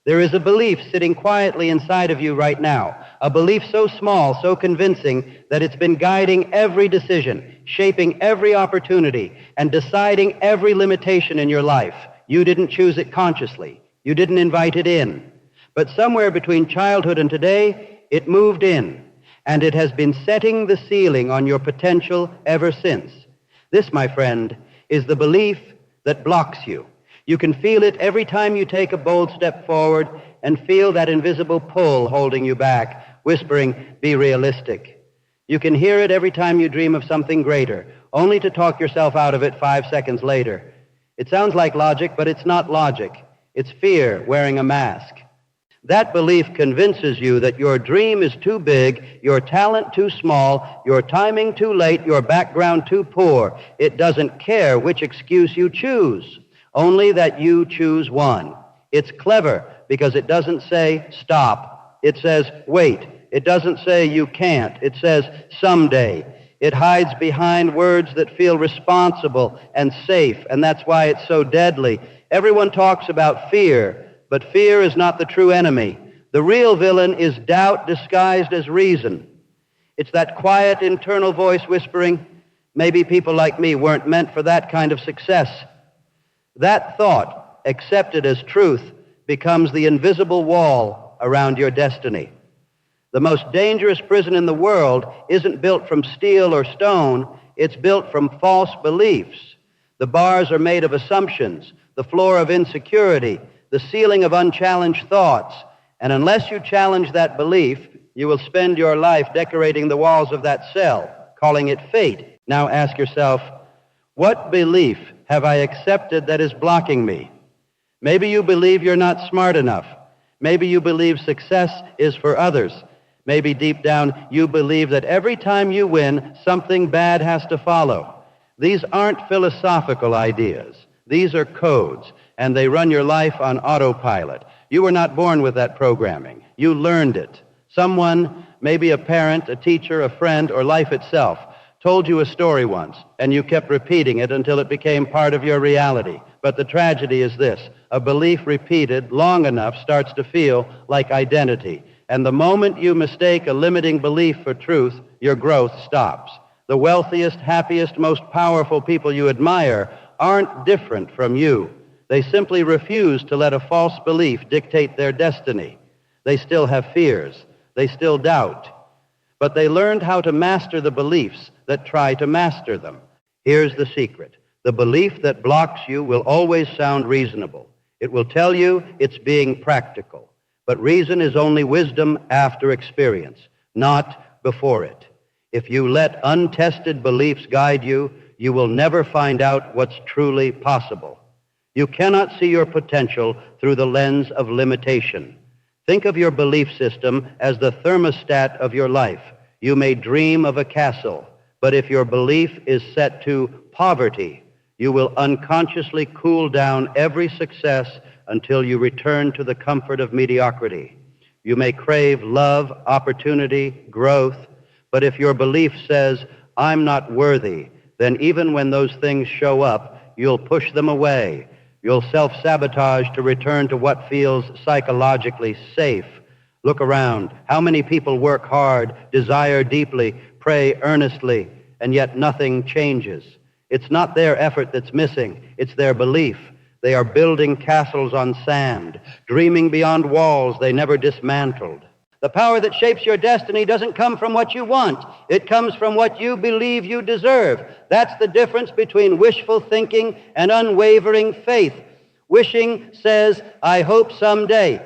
There is a belief sitting quietly inside of you right now, a belief so small, so convincing, that it's been guiding every decision, shaping every opportunity, and deciding every limitation in your life. You didn't choose it consciously. You didn't invite it in. But somewhere between childhood and today, it moved in, and it has been setting the ceiling on your potential ever since. This, my friend, is the belief that blocks you. You can feel it every time you take a bold step forward and feel that invisible pull holding you back, whispering, "Be realistic." You can hear it every time you dream of something greater, only to talk yourself out of it 5 seconds later. It sounds like logic, but it's not logic. It's fear wearing a mask. That belief convinces you that your dream is too big, your talent too small, your timing too late, your background too poor. It doesn't care which excuse you choose, only that you choose one. It's clever because it doesn't say stop. It says wait. It doesn't say you can't. It says someday. It hides behind words that feel responsible and safe, and that's why it's so deadly. Everyone talks about fear, but fear is not the true enemy. The real villain is doubt disguised as reason. It's that quiet internal voice whispering, maybe people like me weren't meant for that kind of success. That thought, accepted as truth, becomes the invisible wall around your destiny. The most dangerous prison in the world isn't built from steel or stone, it's built from false beliefs. The bars are made of assumptions, the floor of insecurity, the ceiling of unchallenged thoughts. And unless you challenge that belief, you will spend your life decorating the walls of that cell, calling it fate. Now ask yourself, what belief have I accepted that is blocking me? Maybe you believe you're not smart enough. Maybe you believe success is for others. Maybe deep down you believe that every time you win, something bad has to follow. These aren't philosophical ideas. These are codes, and they run your life on autopilot. You were not born with that programming. You learned it. Someone, maybe a parent, a teacher, a friend, or life itself, told you a story once, and you kept repeating it until it became part of your reality. But the tragedy is this: a belief repeated long enough starts to feel like identity. And the moment you mistake a limiting belief for truth, your growth stops. The wealthiest, happiest, most powerful people you admire aren't different from you. They simply refuse to let a false belief dictate their destiny. They still have fears. They still doubt. But they learned how to master the beliefs that try to master them. Here's the secret. The belief that blocks you will always sound reasonable. It will tell you it's being practical. But reason is only wisdom after experience, not before it. If you let untested beliefs guide you, you will never find out what's truly possible. You cannot see your potential through the lens of limitation. Think of your belief system as the thermostat of your life. You may dream of a castle, but if your belief is set to poverty, you will unconsciously cool down every success until you return to the comfort of mediocrity. You may crave love, opportunity, growth, but if your belief says, "I'm not worthy," then even when those things show up, you'll push them away. You'll self-sabotage to return to what feels psychologically safe. Look around. How many people work hard, desire deeply, pray earnestly, and yet nothing changes? It's not their effort that's missing. It's their belief. They are building castles on sand, dreaming beyond walls they never dismantled. The power that shapes your destiny doesn't come from what you want. It comes from what you believe you deserve. That's the difference between wishful thinking and unwavering faith. Wishing says, "I hope someday."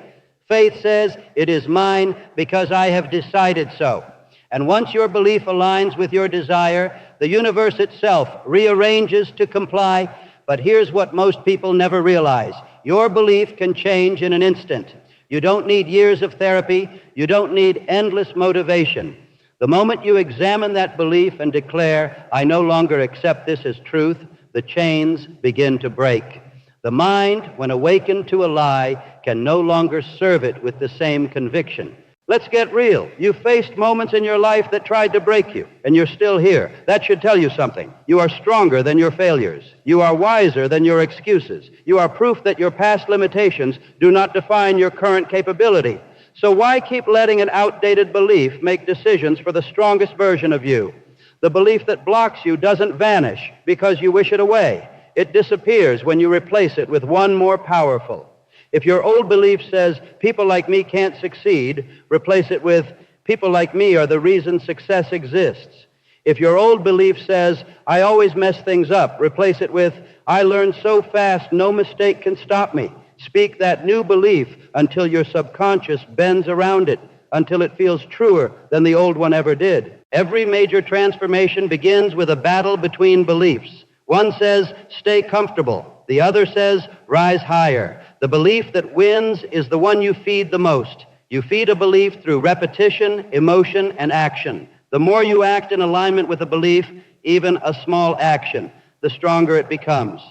Faith says, "It is mine because I have decided so." And once your belief aligns with your desire, the universe itself rearranges to comply. But here's what most people never realize. Your belief can change in an instant. You don't need years of therapy. You don't need endless motivation. The moment you examine that belief and declare, "I no longer accept this as truth," the chains begin to break. The mind, when awakened to a lie, can no longer serve it with the same conviction. Let's get real. You faced moments in your life that tried to break you, and you're still here. That should tell you something. You are stronger than your failures. You are wiser than your excuses. You are proof that your past limitations do not define your current capability. So why keep letting an outdated belief make decisions for the strongest version of you? The belief that blocks you doesn't vanish because you wish it away. It disappears when you replace it with one more powerful. If your old belief says, people like me can't succeed, replace it with, people like me are the reason success exists. If your old belief says, I always mess things up, replace it with, I learn so fast no mistake can stop me. Speak that new belief until your subconscious bends around it, until it feels truer than the old one ever did. Every major transformation begins with a battle between beliefs. One says, stay comfortable. The other says, rise higher. The belief that wins is the one you feed the most. You feed a belief through repetition, emotion, and action. The more you act in alignment with a belief, even a small action, the stronger it becomes.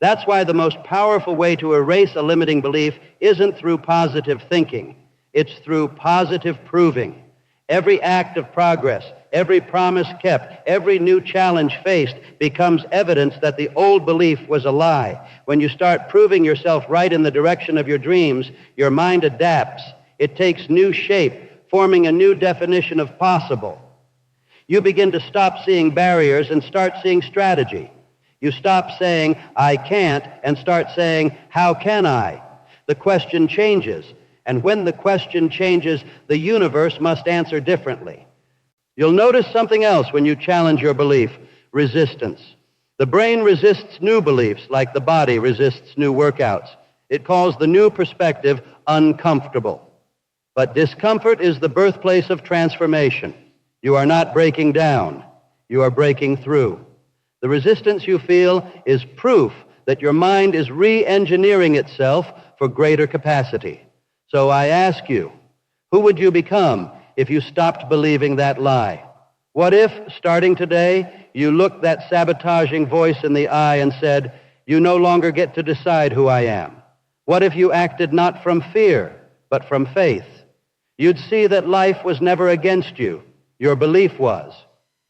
That's why the most powerful way to erase a limiting belief isn't through positive thinking. It's through positive proving. Every act of progress, every promise kept, every new challenge faced becomes evidence that the old belief was a lie. When you start proving yourself right in the direction of your dreams, your mind adapts. It takes new shape, forming a new definition of possible. You begin to stop seeing barriers and start seeing strategy. You stop saying, I can't, and start saying, how can I? The question changes. And when the question changes, the universe must answer differently. You'll notice something else when you challenge your belief, resistance. The brain resists new beliefs like the body resists new workouts. It calls the new perspective uncomfortable. But discomfort is the birthplace of transformation. You are not breaking down. You are breaking through. The resistance you feel is proof that your mind is re-engineering itself for greater capacity. So I ask you, who would you become if you stopped believing that lie? What if, starting today, you looked that sabotaging voice in the eye and said, you no longer get to decide who I am? What if you acted not from fear, but from faith? You'd see that life was never against you. Your belief was.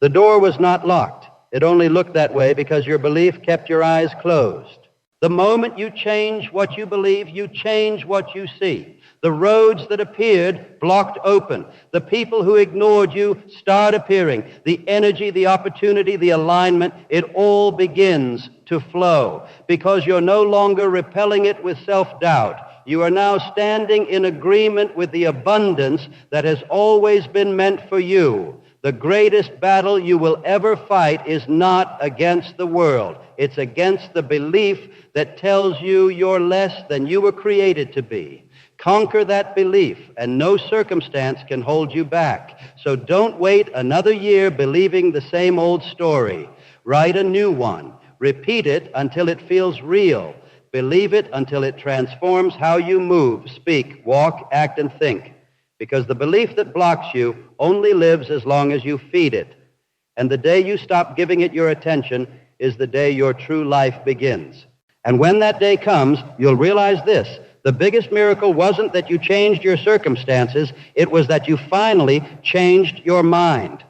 The door was not locked. It only looked that way because your belief kept your eyes closed. The moment you change what you believe, you change what you see. The roads that appeared blocked open. The people who ignored you start appearing. The energy, the opportunity, the alignment, it all begins to flow because you're no longer repelling it with self-doubt. You are now standing in agreement with the abundance that has always been meant for you. The greatest battle you will ever fight is not against the world. It's against the belief that tells you you're less than you were created to be. Conquer that belief, and no circumstance can hold you back. So don't wait another year believing the same old story. Write a new one. Repeat it until it feels real. Believe it until it transforms how you move, speak, walk, act, and think. Because the belief that blocks you only lives as long as you feed it. And the day you stop giving it your attention is the day your true life begins. And when that day comes, you'll realize this. The biggest miracle wasn't that you changed your circumstances. It was that you finally changed your mind.